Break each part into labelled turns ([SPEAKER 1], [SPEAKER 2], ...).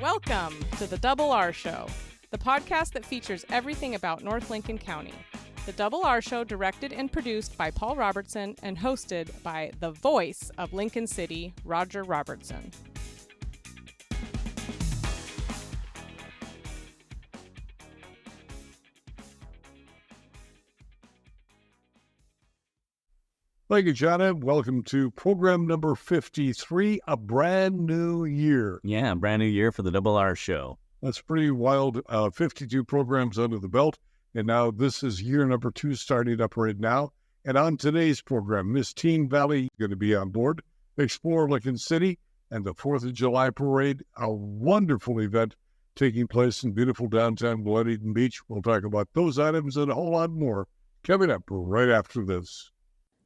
[SPEAKER 1] Welcome to the Double R Show, the podcast that features everything about North Lincoln County. The Double R Show, directed and produced by Paul Robertson and hosted by the voice of Lincoln City, Roger Robertson.
[SPEAKER 2] Thank you, Jana. Welcome to program number 53, a brand new year.
[SPEAKER 3] Yeah, brand new year for the Double R Show.
[SPEAKER 2] That's pretty wild. 52 programs under the belt. And now this is year number 2 starting up right now. And on today's program, Miss Teen Valley is going to be on board, Explore Lincoln City, and the 4th of July Parade, a wonderful event taking place in beautiful downtown Glen Beach. We'll talk about those items and a whole lot more coming up right after this.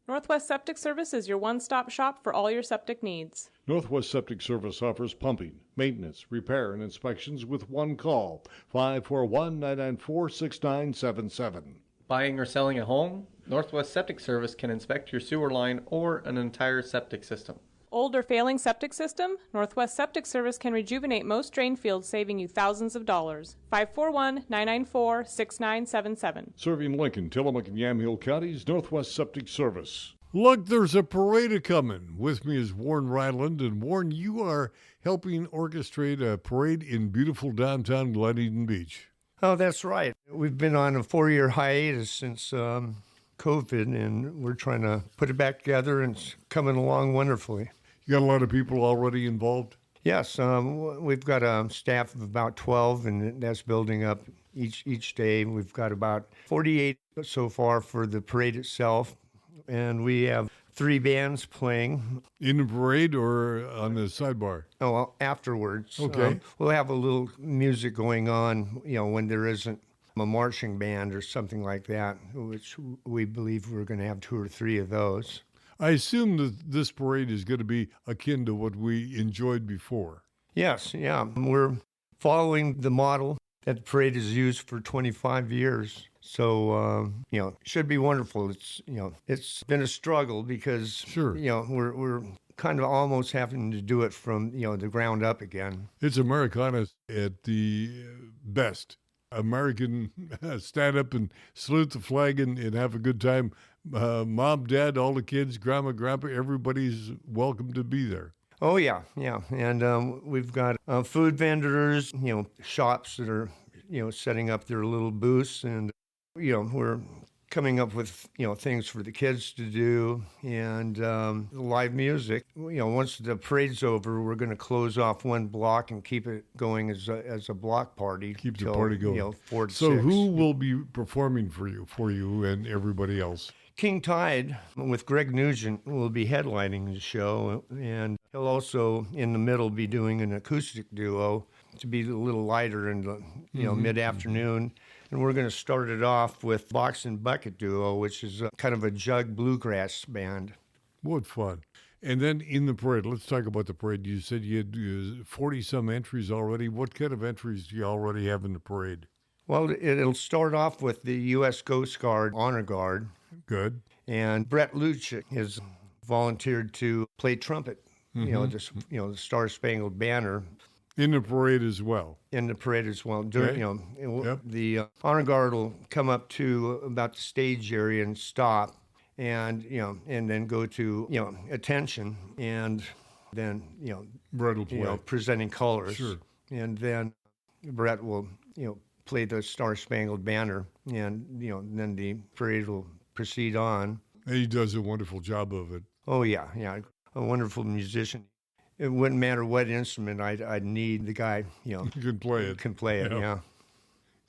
[SPEAKER 1] Northwest Septic Service is your one-stop shop for all your septic needs.
[SPEAKER 2] Northwest Septic Service offers pumping, maintenance, repair, and inspections with one call, 541-994-6977.
[SPEAKER 4] Buying or selling a home? Northwest Septic Service can inspect your sewer line or an entire septic system.
[SPEAKER 1] Old or failing septic system? Northwest Septic Service can rejuvenate most drain fields, saving you thousands of dollars. 541-994-6977.
[SPEAKER 2] Serving Lincoln, Tillamook, and Yamhill counties, Northwest Septic Service. Look, there's a parade a-coming. With me is Warren Ryland, and Warren, you are helping orchestrate a parade in beautiful downtown Glen Beach.
[SPEAKER 5] Oh, that's right. We've been on a 4-year hiatus since COVID, and we're trying to put it back together, and it's coming along wonderfully.
[SPEAKER 2] You got a lot of people already involved?
[SPEAKER 5] Yes, we've got a staff of about 12, and that's building up each day. We've got about 48 so far for the parade itself, and we have 3 bands playing.
[SPEAKER 2] In the parade or on the sidebar?
[SPEAKER 5] Oh, well, afterwards.
[SPEAKER 2] Okay.
[SPEAKER 5] We'll have a little music going on, when there isn't a marching band or something like that, which we believe we're going to have 2 or 3 of those.
[SPEAKER 2] I assume that this parade is going to be akin to what we enjoyed before.
[SPEAKER 5] Yes, yeah. We're following the model that the parade has used for 25 years. So, should be wonderful. It's been a struggle because,
[SPEAKER 2] Sure.
[SPEAKER 5] We're kind of almost having to do it from, the ground up again.
[SPEAKER 2] It's Americana at the best. American stand up and salute the flag and have a good time. Mom, Dad, all the kids, Grandma, Grandpa, everybody's welcome to be there.
[SPEAKER 5] Oh, yeah. And we've got food vendors, shops that are, setting up their little booths. And, we're coming up with, things for the kids to do and live music. Once the parade's over, we're going to close off one block and keep it going as a block party.
[SPEAKER 2] Keep the party going.
[SPEAKER 5] 4 to 6.
[SPEAKER 2] So who will be performing for you and everybody else?
[SPEAKER 5] King Tide with Greg Nugent will be headlining the show, and he'll also in the middle be doing an acoustic duo to be a little lighter in the mid-afternoon. And we're going to start it off with Box and Bucket Duo, which is kind of a jug bluegrass band.
[SPEAKER 2] What fun. And then in the parade, let's talk about the parade. You said you had 40-some entries already. What kind of entries do you already have in the parade?
[SPEAKER 5] Well, it'll start off with the U.S. Coast Guard Honor Guard.
[SPEAKER 2] Good.
[SPEAKER 5] And Brett Luchik has volunteered to play trumpet, the Star Spangled Banner.
[SPEAKER 2] In the parade as well.
[SPEAKER 5] In the parade as well.
[SPEAKER 2] Yep.
[SPEAKER 5] The Honor Guard will come up to about the stage area and stop, and then go to attention, and then
[SPEAKER 2] Brett will play.
[SPEAKER 5] Presenting colors.
[SPEAKER 2] Sure.
[SPEAKER 5] And then Brett will play the Star Spangled Banner, and then the parade will proceed on.
[SPEAKER 2] And he does a wonderful job of it.
[SPEAKER 5] Oh yeah, a wonderful musician. It wouldn't matter what instrument I'd need. The guy,
[SPEAKER 2] You can play it.
[SPEAKER 5] Can play it, yeah.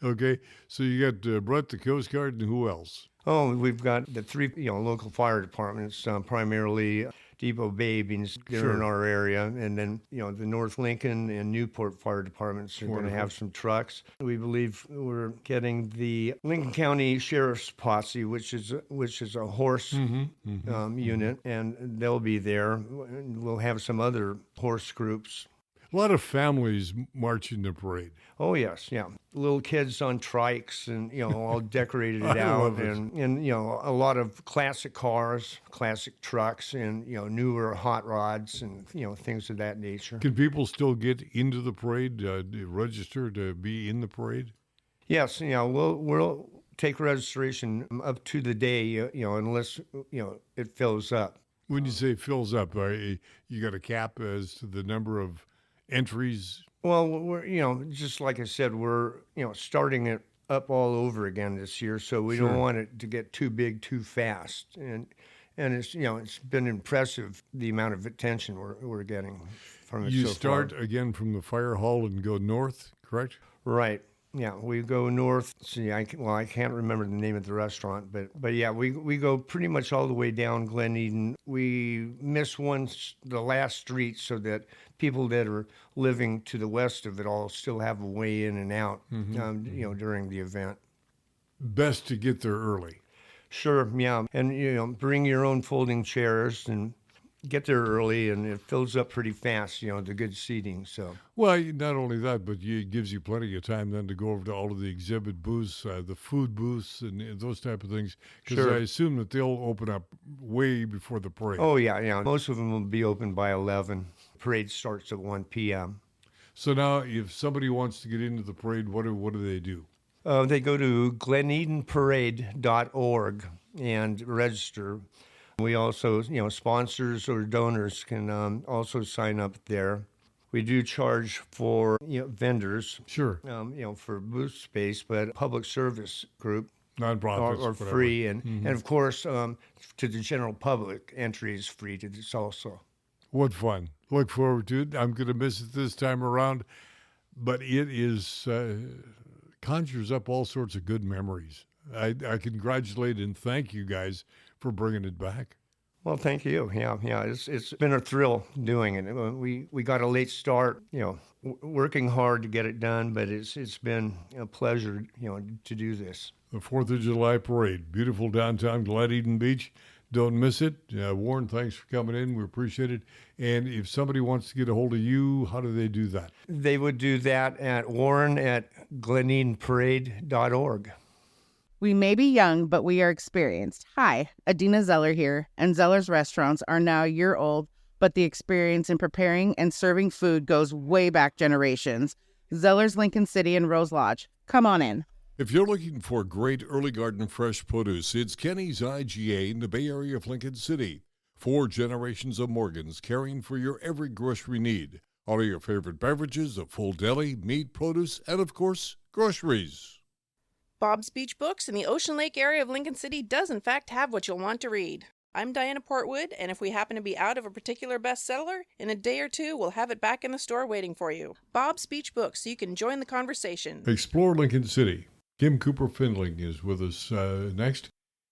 [SPEAKER 2] Okay, so you got Brett, the Coast Guard, and who else?
[SPEAKER 5] Oh, we've got the 3, local fire departments, primarily Depot Bay being there in our area, and then the North Lincoln and Newport fire departments are going to have some trucks. We believe we're getting the Lincoln County Sheriff's Posse, which is a horse unit, and they'll be there. We'll have some other horse groups.
[SPEAKER 2] A lot of families march in the parade.
[SPEAKER 5] Oh, yes, yeah. Little kids on trikes and, all decorated
[SPEAKER 2] I
[SPEAKER 5] out.
[SPEAKER 2] love it.
[SPEAKER 5] And, a lot of classic cars, classic trucks, and, newer hot rods and, things of that nature.
[SPEAKER 2] Can people still get into the parade, register to be in the parade?
[SPEAKER 5] Yes, we'll take registration up to the day, unless, it fills up.
[SPEAKER 2] When you say fills up, you got a cap as to the number of entries?
[SPEAKER 5] Well, we're, just like I said, we're, starting it up all over again this year, so we don't want it to get too big too fast. And it's, it's been impressive the amount of attention we're getting from it so far.
[SPEAKER 2] You start again from the fire hall and go north, correct?
[SPEAKER 5] Right. Yeah, we go north. See, I can't remember the name of the restaurant, but yeah, we go pretty much all the way down Glen Eden. We miss the last street so that people that are living to the west of it all still have a way in and out, during the event.
[SPEAKER 2] Best to get there early.
[SPEAKER 5] Sure, yeah, and bring your own folding chairs and get there early, and it fills up pretty fast, the good seating. So,
[SPEAKER 2] well, not only that, but it gives you plenty of time then to go over to all of the exhibit booths, the food booths, and those type of things. Because I assume that they'll open up way before the parade.
[SPEAKER 5] Oh, yeah. Most of them will be open by 11. Parade starts at 1 p.m.
[SPEAKER 2] So now, if somebody wants to get into the parade, what do they do?
[SPEAKER 5] They go to glenedenparade.org and register. We also, sponsors or donors can also sign up there. We do charge for vendors,
[SPEAKER 2] Sure,
[SPEAKER 5] for booth space, but public service group
[SPEAKER 2] nonprofits
[SPEAKER 5] or free, and of course to the general public, entry is free to this also.
[SPEAKER 2] What fun! Look forward to it. I'm going to miss it this time around, but it is conjures up all sorts of good memories. I congratulate and thank you guys for bringing it back.
[SPEAKER 5] Well, thank you. Yeah. It's been a thrill doing it. We got a late start, working hard to get it done, but it's been a pleasure, to do this.
[SPEAKER 2] The 4th of July parade, beautiful downtown Glen Eden Beach. Don't miss it. Warren, thanks for coming in. We appreciate it. And if somebody wants to get a hold of you, how do they do that?
[SPEAKER 5] They would do that at warren@glenedenparade.org.
[SPEAKER 6] We may be young, but we are experienced. Hi, Adina Zeller here, and Zeller's restaurants are now a year old, but the experience in preparing and serving food goes way back generations. Zeller's Lincoln City and Rose Lodge. Come on in.
[SPEAKER 2] If you're looking for great early garden fresh produce, it's Kenny's IGA in the Bay Area of Lincoln City. 4 generations of Morgans caring for your every grocery need. All of your favorite beverages, a full deli, meat, produce, and of course, groceries.
[SPEAKER 7] Bob's Beach Books in the Ocean Lake area of Lincoln City does in fact have what you'll want to read. I'm Diana Portwood, and if we happen to be out of a particular bestseller, in a day or two we'll have it back in the store waiting for you. Bob's Beach Books, so you can join the conversation.
[SPEAKER 2] Explore Lincoln City. Kim Cooper-Findling is with us next.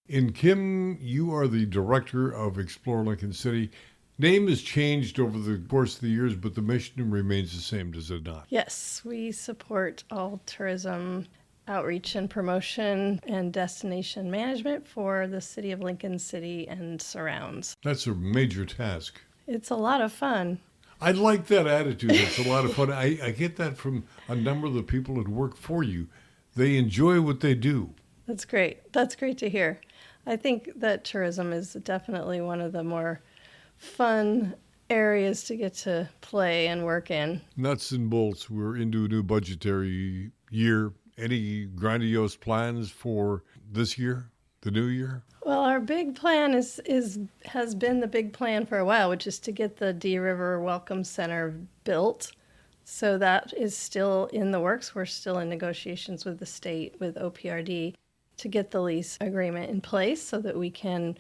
[SPEAKER 2] And Kim, you are the director of Explore Lincoln City. Name has changed over the course of the years, but the mission remains the same, does it not?
[SPEAKER 8] Yes, we support all tourism outreach and promotion and destination management for the city of Lincoln City and surrounds.
[SPEAKER 2] That's a major task.
[SPEAKER 8] It's a lot of fun.
[SPEAKER 2] I like that attitude. It's a lot of fun. I get that from a number of the people that work for you. They enjoy what they do.
[SPEAKER 8] That's great. That's great to hear. I think that tourism is definitely one of the more fun areas to get to play and work in. Nuts and bolts. We're into a new budgetary year. Any grandiose plans for this year, the new year? Well, our big plan has been the big plan for a while, which is to get the Dee River Welcome Center built. So that is still in the works. We're still in negotiations with the state, with OPRD, to get the lease agreement in place so that we can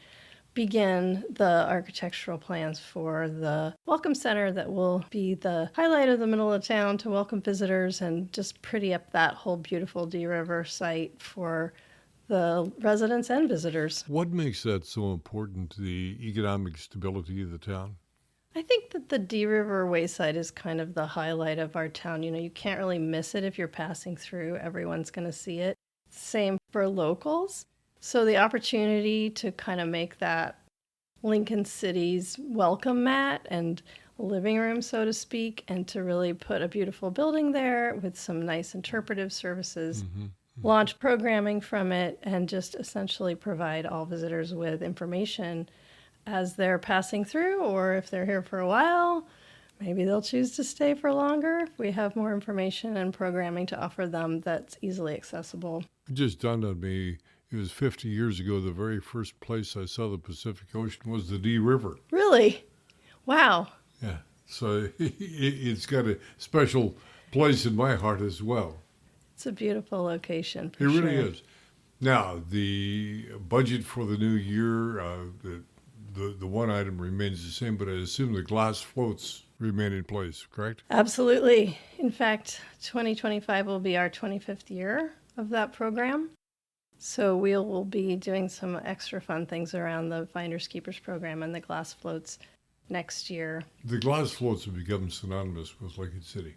[SPEAKER 8] begin the architectural plans for the Welcome Center that will be the highlight of the middle of town to welcome visitors and just pretty up that whole beautiful Dee River site for the residents and visitors. What makes that so important to the economic stability of the town? I think that the Dee River Wayside is kind of the highlight of our town. You know, you can't really miss it if you're passing through. Everyone's going to see it. Same for locals. So the opportunity to kind of make that Lincoln City's welcome mat and living room, so to speak, and to really put a beautiful building there with some nice interpretive services, launch programming from it, and just essentially provide all visitors with information as they're passing through, or if they're here for a while, maybe they'll choose to stay for longer. If we have more information and programming to offer them that's easily accessible.
[SPEAKER 2] It just dawned on me, it was 50 years ago, the very first place I saw the Pacific Ocean was the Dee River.
[SPEAKER 8] Really? Wow.
[SPEAKER 2] Yeah, so it's got a special place in my heart as well.
[SPEAKER 8] It's a beautiful location, for
[SPEAKER 2] It really
[SPEAKER 8] sure.
[SPEAKER 2] is. Now, the budget for the new year, the one item remains the same, but I assume the glass floats remain in place, correct?
[SPEAKER 8] Absolutely. In fact, 2025 will be our 25th year of that program. So we will be doing some extra fun things around the Finders Keepers program and the glass floats next year.
[SPEAKER 2] The glass floats have become synonymous with Lincoln City.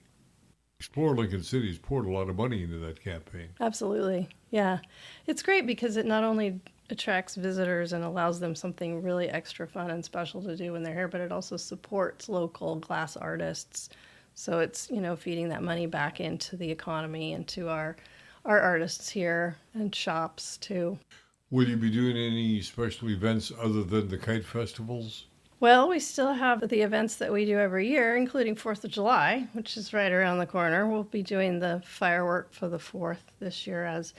[SPEAKER 2] Explore Lincoln City has poured a lot of money into that campaign.
[SPEAKER 8] Absolutely. Yeah. It's great because it not only attracts visitors and allows them something really extra fun and special to do when they're here, but it also supports local glass artists. So it's, feeding that money back into the economy and to our artists here and shops too.
[SPEAKER 2] Will you be doing any special events other than the kite festivals?
[SPEAKER 8] Well, we still have the events that we do every year, including 4th of July, which is right around the corner. We'll be doing the firework for the 4th this year as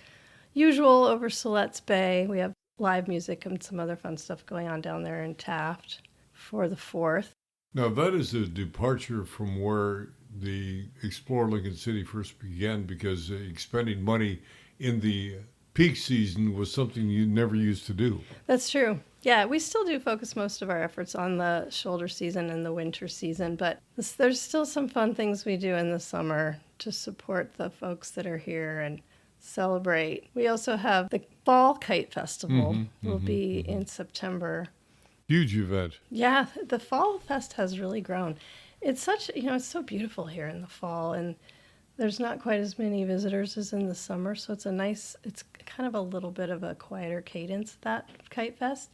[SPEAKER 8] usual over Siletz Bay. We have live music and some other fun stuff going on down there in Taft for the 4th.
[SPEAKER 2] Now, that is a departure from where the Explore Lincoln City first began, because expending money in the peak season was something you never used to do.
[SPEAKER 8] That's true. Yeah, we still do focus most of our efforts on the shoulder season and the winter season, but there's still some fun things we do in the summer to support the folks that are here and celebrate. We also have the Fall Kite Festival will be in September.
[SPEAKER 2] Huge event.
[SPEAKER 8] Yeah, the Fall Fest has really grown. It's it's so beautiful here in the fall, and there's not quite as many visitors as in the summer, so it's kind of a little bit of a quieter cadence, that Kite Fest.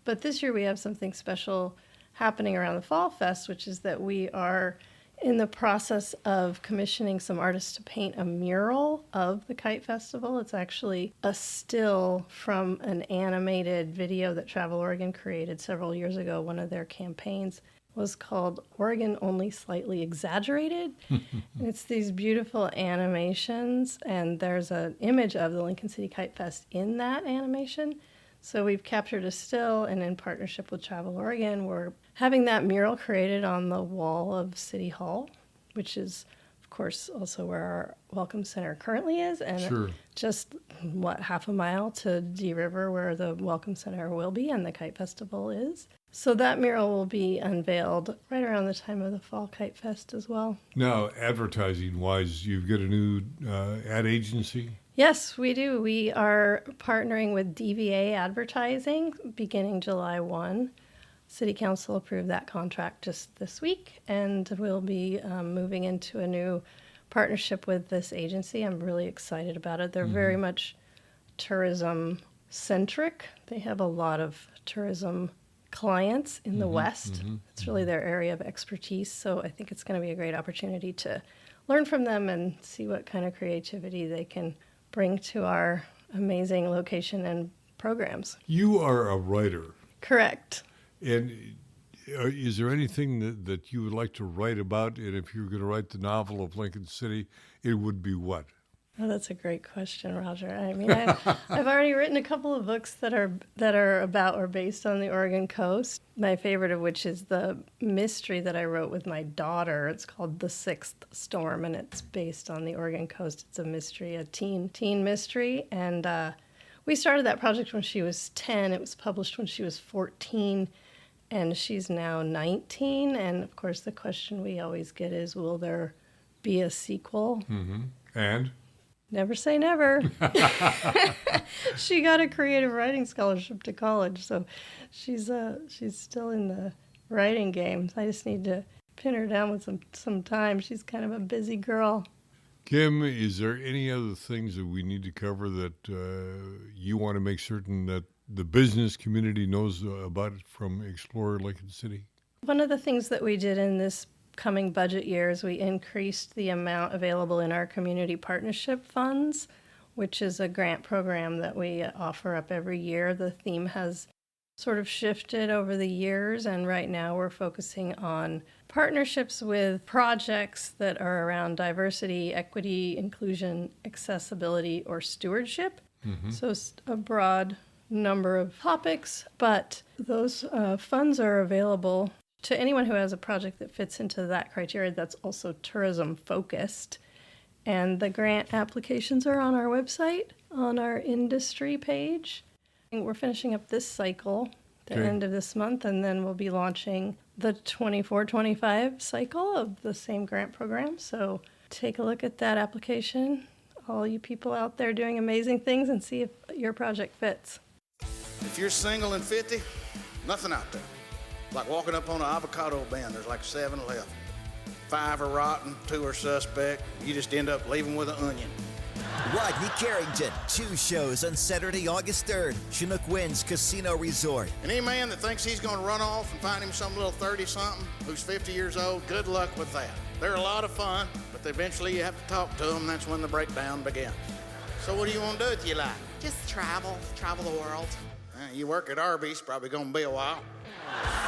[SPEAKER 8] But this year we have something special happening around the Fall Fest, which is that we are in the process of commissioning some artists to paint a mural of the Kite Festival. It's actually a still from an animated video that Travel Oregon created several years ago. One of their campaigns was called Oregon Only Slightly Exaggerated. And it's these beautiful animations, and there's an image of the Lincoln City Kite Fest in that animation. So we've captured a still, and in partnership with Travel Oregon, we're having that mural created on the wall of City Hall, which is, of course, also where our Welcome Center currently is, and just, half a mile to Dee River, where the Welcome Center will be and the Kite Festival is. So that mural will be unveiled right around the time of the Fall Kite Fest as well.
[SPEAKER 2] Now, advertising-wise, you've got a new ad agency?
[SPEAKER 8] Yes, we do. We are partnering with DVA Advertising beginning July 1. City Council approved that contract just this week, and we'll be moving into a new partnership with this agency. I'm really excited about it. They're very much tourism-centric. They have a lot of tourism clients in the West. It's really their area of expertise, so I think it's going to be a great opportunity to learn from them and see what kind of creativity they can bring to our amazing location and programs.
[SPEAKER 2] You are a writer.
[SPEAKER 8] Correct.
[SPEAKER 2] And is there anything that you would like to write about? And if you were going to write the novel of Lincoln City, it would be what?
[SPEAKER 8] Oh, that's a great question, Roger. I mean, I've already written a couple of books that are about or based on the Oregon coast. My favorite of which is the mystery that I wrote with my daughter. It's called The Sixth Storm, and it's based on the Oregon coast. It's a mystery, a teen mystery, and we started that project when she was 10. It was published when she was 14, and she's now 19. And of course, the question we always get is, will there be a sequel?
[SPEAKER 2] And?
[SPEAKER 8] Never say never. She got a creative writing scholarship to college, so she's still in the writing game. I just need to pin her down with some time. She's kind of a busy girl.
[SPEAKER 2] Kim, is there any other things that we need to cover that you want to make certain that the business community knows about it from Explore Lincoln City?
[SPEAKER 8] One of the things that we did in this coming budget year is we increased the amount available in our community partnership funds, which is a grant program that we offer up every year. The theme has sort of shifted over the years, and right now we're focusing on partnerships with projects that are around diversity, equity, inclusion, accessibility, or stewardship. So it's a broad number of topics, but those funds are available to anyone who has a project that fits into that criteria that's also tourism focused. And the grant applications are on our website, on our industry page. We're finishing up this cycle the end of this month, and then we'll be launching the 24-25 cycle of the same grant program. So take a look at that application, all you people out there doing amazing things, and see if your project fits.
[SPEAKER 9] If you're single and 50, nothing out there. Like walking up on an avocado bend, there's like 7 left. 5 are rotten, 2 are suspect. You just end up leaving with an onion.
[SPEAKER 10] Rodney Carrington, 2 shows on Saturday, August 3rd, Chinook Winds Casino Resort.
[SPEAKER 9] And any man that thinks he's going to run off and find him some little 30-something who's 50 years old, good luck with that. They're a lot of fun, but eventually you have to talk to them. That's when the breakdown begins. So what do you want to do with your life?
[SPEAKER 11] Just travel the world.
[SPEAKER 9] You work at Arby's, probably going to be a while.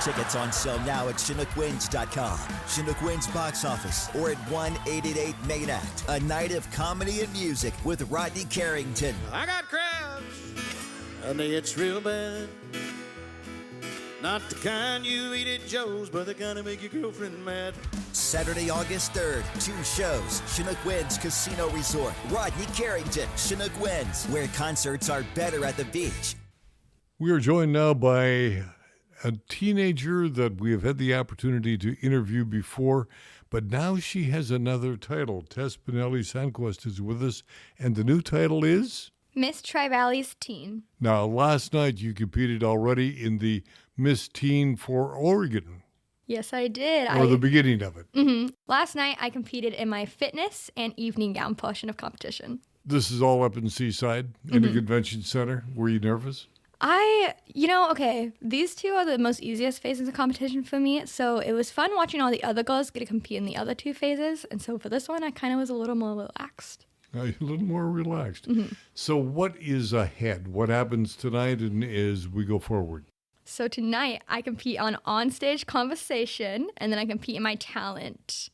[SPEAKER 10] Tickets on sale now at ChinookWinds.com, Chinook Winds box office, or at 1-888 Main Act. A night of comedy and music with Rodney Carrington.
[SPEAKER 9] I got crabs, and it's real bad. Not the kind you eat at Joe's, but the kind that make your girlfriend mad.
[SPEAKER 10] Saturday, August 3rd, 2 shows, Chinook Winds Casino Resort. Rodney Carrington, Chinook Winds, where concerts are better at the beach.
[SPEAKER 2] We are joined now by a teenager that we have had the opportunity to interview before, but now she has another title. Tess Pinelli-Sanquest is with us, and the new title is?
[SPEAKER 12] Miss Tri-Valley's Teen.
[SPEAKER 2] Now, last night you competed already in the Miss Teen for Oregon.
[SPEAKER 12] Yes, I did.
[SPEAKER 2] Or the beginning of it.
[SPEAKER 12] Mm-hmm. Last night I competed in my fitness and evening gown portion of competition.
[SPEAKER 2] This is all up in Seaside, in the convention center. Were you nervous?
[SPEAKER 12] These 2 are the most easiest phases of competition for me, so it was fun watching all the other girls get to compete in the other 2 phases, and so for this one, I kind of was a little more relaxed.
[SPEAKER 2] A little more relaxed. So what is ahead? What happens tonight and as we go forward?
[SPEAKER 12] So tonight, I compete on onstage conversation, and then I compete in my talent.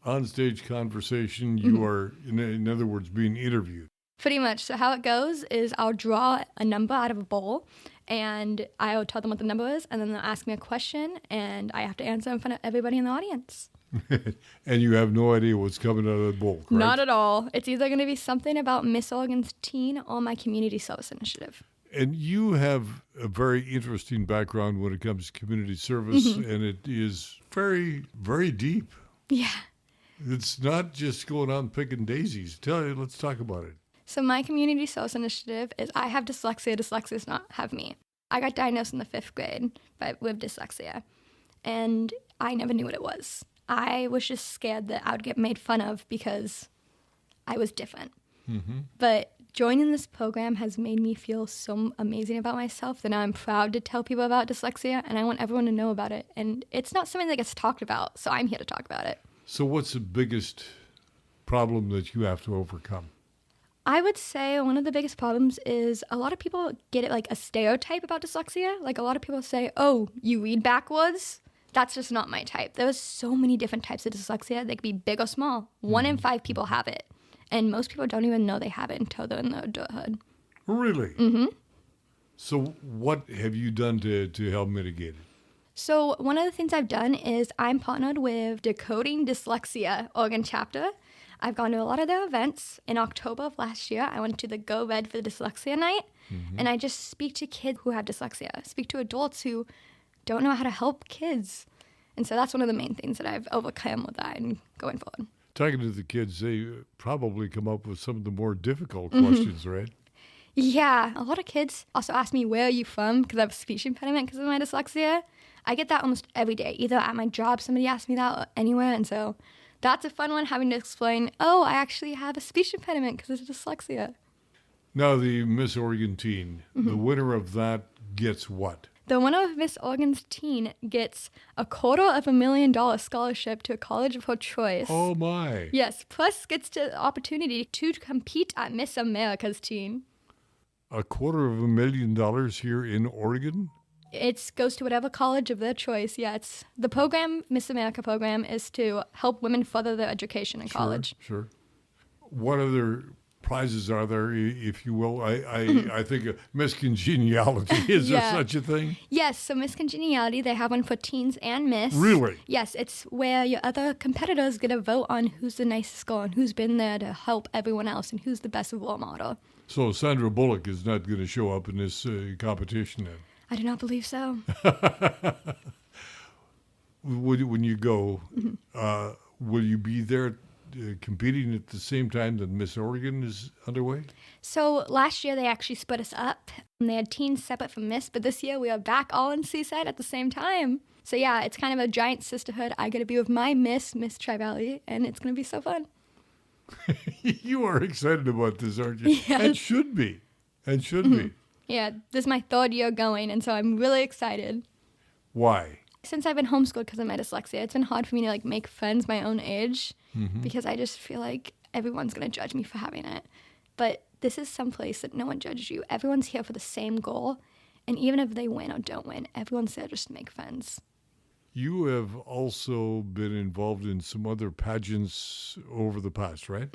[SPEAKER 2] Onstage conversation, you are, in other words, being interviewed.
[SPEAKER 12] Pretty much. So how it goes is I'll draw a number out of a bowl, and I'll tell them what the number is, and then they'll ask me a question, and I have to answer in front of everybody in the audience.
[SPEAKER 2] And you have no idea what's coming out of the bowl, correct?
[SPEAKER 12] Not at all. It's either going to be something about Miss Oregon's Teen or my community service initiative.
[SPEAKER 2] And you have a very interesting background when it comes to community service, and it is very, very deep.
[SPEAKER 12] Yeah.
[SPEAKER 2] It's not just going out and picking daisies. Let's talk about it.
[SPEAKER 12] So my community service initiative is I have dyslexia. Dyslexia does not have me. I got diagnosed in the 5th grade with dyslexia, and I never knew what it was. I was just scared that I would get made fun of because I was different. But joining this program has made me feel so amazing about myself that now I'm proud to tell people about dyslexia, and I want everyone to know about it. And it's not something that gets talked about, so I'm here to talk about it.
[SPEAKER 2] So what's the biggest problem that you have to overcome?
[SPEAKER 12] I would say one of the biggest problems is a lot of people get it like a stereotype about dyslexia. Like a lot of people say, oh, you read backwards? That's just not my type. There's so many different types of dyslexia. They could be big or small. 1 in 5 people have it. And most people don't even know they have it until they're in their adulthood.
[SPEAKER 2] Really? So what have you done to help mitigate it?
[SPEAKER 12] So one of the things I've done is I'm partnered with Decoding Dyslexia Oregon chapter. I've gone to a lot of their events. In October of last year, I went to the Go Red for the Dyslexia Night, and I just speak to kids who have dyslexia, speak to adults who don't know how to help kids. And so that's one of the main things that I've overcome with that and going forward.
[SPEAKER 2] Talking to the kids, they probably come up with some of the more difficult questions, right?
[SPEAKER 12] Yeah. A lot of kids also ask me, where are you from? Because I have a speech impediment because of my dyslexia. I get that almost every day. Either at my job, somebody asks me that, or anywhere. And so that's a fun one, having to explain, oh, I actually have a speech impediment because of dyslexia.
[SPEAKER 2] Now, the Miss Oregon Teen, the winner of that gets what?
[SPEAKER 12] The winner of Miss Oregon's teen gets a $250,000 scholarship to a college of her choice.
[SPEAKER 2] Oh, my.
[SPEAKER 12] Yes, plus gets the opportunity to compete at Miss America's teen.
[SPEAKER 2] $250,000 here in Oregon?
[SPEAKER 12] It goes to whatever college of their choice. Yeah, it's the program, Miss America program, is to help women further their education in college.
[SPEAKER 2] Sure. What other prizes are there, if you will? I think Miss Congeniality. Is there such a thing?
[SPEAKER 12] Yes, so Miss Congeniality, they have one for teens and Miss.
[SPEAKER 2] Really?
[SPEAKER 12] Yes, it's where your other competitors get a vote on who's the nicest girl and who's been there to help everyone else and who's the best role model.
[SPEAKER 2] So Sandra Bullock is not going to show up in this competition then?
[SPEAKER 12] I do not believe so.
[SPEAKER 2] When you go, will you be there competing at the same time that Miss Oregon is underway?
[SPEAKER 12] So last year they actually split us up. They had teens separate from Miss, but this year we are back all in Seaside at the same time. So yeah, it's kind of a giant sisterhood. I get to be with my Miss Tri-Valley, and it's going to be so fun.
[SPEAKER 2] You are excited about this, aren't you?
[SPEAKER 12] Yes.
[SPEAKER 2] And should be. Be.
[SPEAKER 12] Yeah, this is my third year going, and so I'm really excited.
[SPEAKER 2] Why?
[SPEAKER 12] Since I've been homeschooled because of my dyslexia, it's been hard for me to make friends my own age because I just feel like everyone's going to judge me for having it. But this is some place that no one judges you. Everyone's here for the same goal, and even if they win or don't win, everyone's there just to make friends.
[SPEAKER 2] You have also been involved in some other pageants over the past, right?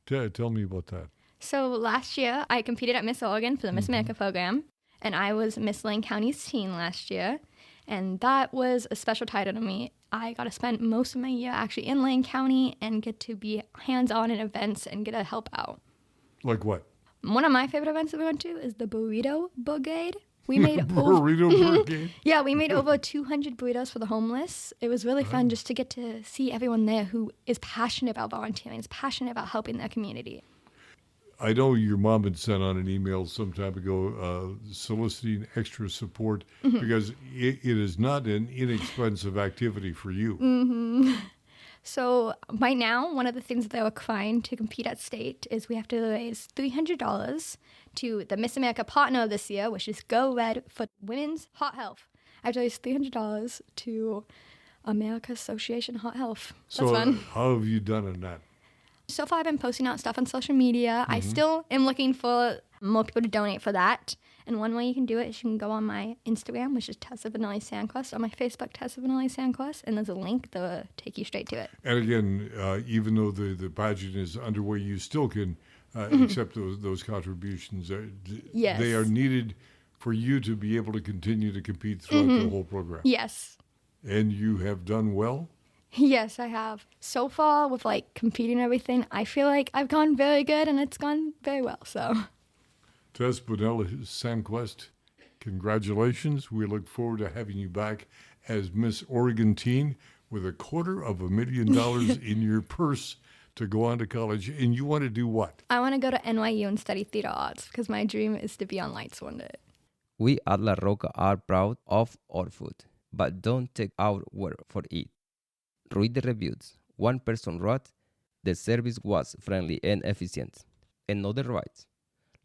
[SPEAKER 2] Tell me about that.
[SPEAKER 12] So last year, I competed at Miss Oregon for the Miss America program, and I was Miss Lane County's teen last year, and that was a special title to me. I got to spend most of my year actually in Lane County and get to be hands-on in events and get to help out.
[SPEAKER 2] Like what?
[SPEAKER 12] One of my favorite events that we went to is the Burrito Brigade. We made
[SPEAKER 2] Burrito Brigade?
[SPEAKER 12] Yeah, we made over 200 burritos for the homeless. It was really fun just to get to see everyone there who is passionate about volunteering, is passionate about helping their community.
[SPEAKER 2] I know your mom had sent on an email some time ago soliciting extra support because it is not an inexpensive activity for you.
[SPEAKER 12] So right now, one of the things that they're requiring to compete at state is we have to raise $300 to the Miss America partner this year, which is Go Red for Women's Heart Health. I have to raise $300 to America Association Heart Health. That's fun.
[SPEAKER 2] How have you done on that?
[SPEAKER 12] So far, I've been posting out stuff on social media. I still am looking for more people to donate for that. And one way you can do it is you can go on my Instagram, which is Tessa Vanelli Sandquist, or my Facebook, Tessa Vanelli Sandquist, and there's a link that will take you straight to it.
[SPEAKER 2] And again, even though the pageant is underway, you still can accept those contributions.
[SPEAKER 12] Yes.
[SPEAKER 2] They are needed for you to be able to continue to compete throughout the whole program.
[SPEAKER 12] Yes.
[SPEAKER 2] And you have done well?
[SPEAKER 12] Yes, I have. So far, with competing and everything, I feel like I've gone very good and it's gone very well, so.
[SPEAKER 2] Tess Vanelli Sandquist, congratulations. We look forward to having you back as Miss Oregon Teen with $250,000 in your purse to go on to college. And you want to do what?
[SPEAKER 12] I want to go to NYU and study theater arts because my dream is to be on lights one day.
[SPEAKER 13] We at La Roca are proud of our food, but don't take our word for it. Read the reviews. One person wrote, the service was friendly and efficient. Another writes,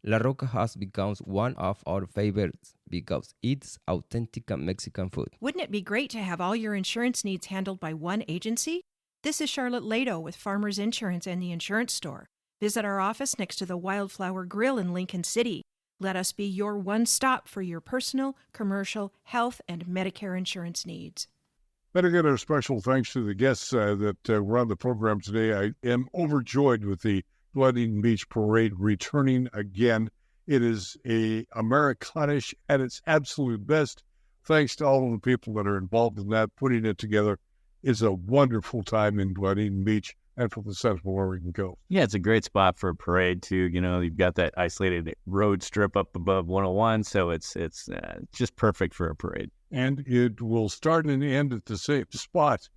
[SPEAKER 13] La Roca has become one of our favorites because it's authentic Mexican food.
[SPEAKER 14] Wouldn't it be great to have all your insurance needs handled by one agency? This is Charlotte Lado with Farmers Insurance and the Insurance Store. Visit our office next to the Wildflower Grill in Lincoln City. Let us be your one stop for your personal, commercial, health, and Medicare insurance needs.
[SPEAKER 2] Better get our special thanks to the guests that were on the program today. I am overjoyed with the Blood Eaton Beach Parade returning again. It is Americanish at its absolute best. Thanks to all of the people that are involved in that, putting it together. It's a wonderful time in Blood Eaton Beach and for the Central Oregon Coast.
[SPEAKER 3] Yeah, it's a great spot for a parade, too. You know, you've got that isolated road strip up above 101, so it's just perfect for a parade.
[SPEAKER 2] And it will start and end at the same spot.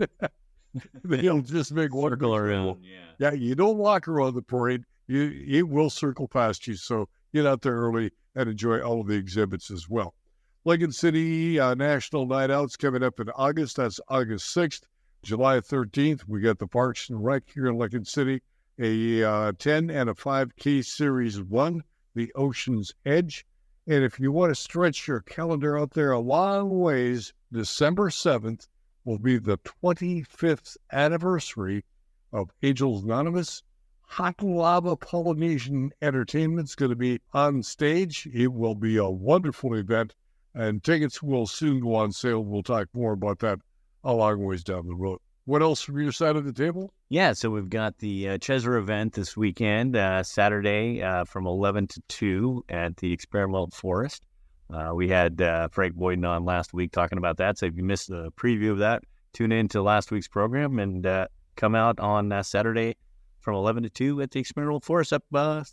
[SPEAKER 2] They'll just make one
[SPEAKER 3] circle around.
[SPEAKER 2] Yeah, you don't walk around the parade. It will circle past you. So get out there early and enjoy all of the exhibits as well. Lincoln City National Night Out's coming up in August. That's August 6th. July 13th, we got the Parks and Rec here in Lincoln City. A 10 and a 5K Series 1, the Ocean's Edge. And if you want to stretch your calendar out there a long ways, December 7th will be the 25th anniversary of Angels Anonymous. Hot Lava Polynesian Entertainment's going to be on stage. It will be a wonderful event, and tickets will soon go on sale. We'll talk more about that a long ways down the road. What else from your side of the table?
[SPEAKER 3] Yeah, so we've got the Chesra event this weekend, Saturday from 11 to 2 at the Experimental Forest. We had Frank Boyden on last week talking about that, so if you missed the preview of that, tune in to last week's program and come out on Saturday from 11 to 2 at the Experimental Forest up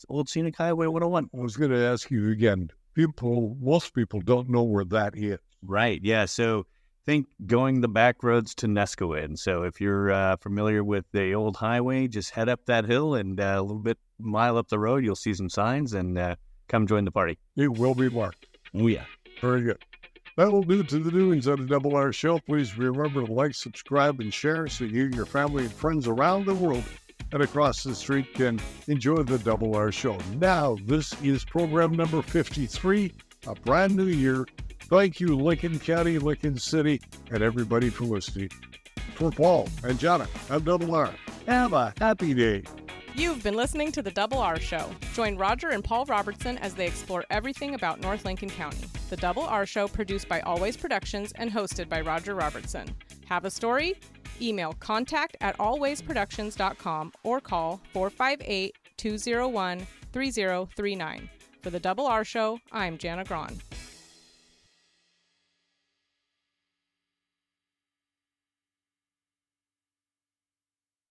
[SPEAKER 3] Old Scenic Highway 101.
[SPEAKER 2] I was going to ask you again, most people don't know where that is.
[SPEAKER 3] Right, yeah, so think going the back roads to Neskowin. So if you're familiar with the old highway, just head up that hill and a little bit mile up the road, you'll see some signs and come join the party.
[SPEAKER 2] It will be marked.
[SPEAKER 3] Oh, yeah.
[SPEAKER 2] Very good. That will do to the doings on the Double R Show. Please remember to like, subscribe, and share so you, your family, and friends around the world and across the street can enjoy the Double R Show. Now, this is program number 53, a brand new year. Thank you, Lincoln County, Lincoln City, and everybody for listening. For Paul and Jana, I'm Double R. Have a happy day.
[SPEAKER 1] You've been listening to The Double R Show. Join Roger and Paul Robertson as they explore everything about North Lincoln County. The Double R Show, produced by Always Productions and hosted by Roger Robertson. Have a story? Email contact@alwaysproductions.com or call 458-201-3039. For The Double R Show, I'm Jana Grawn.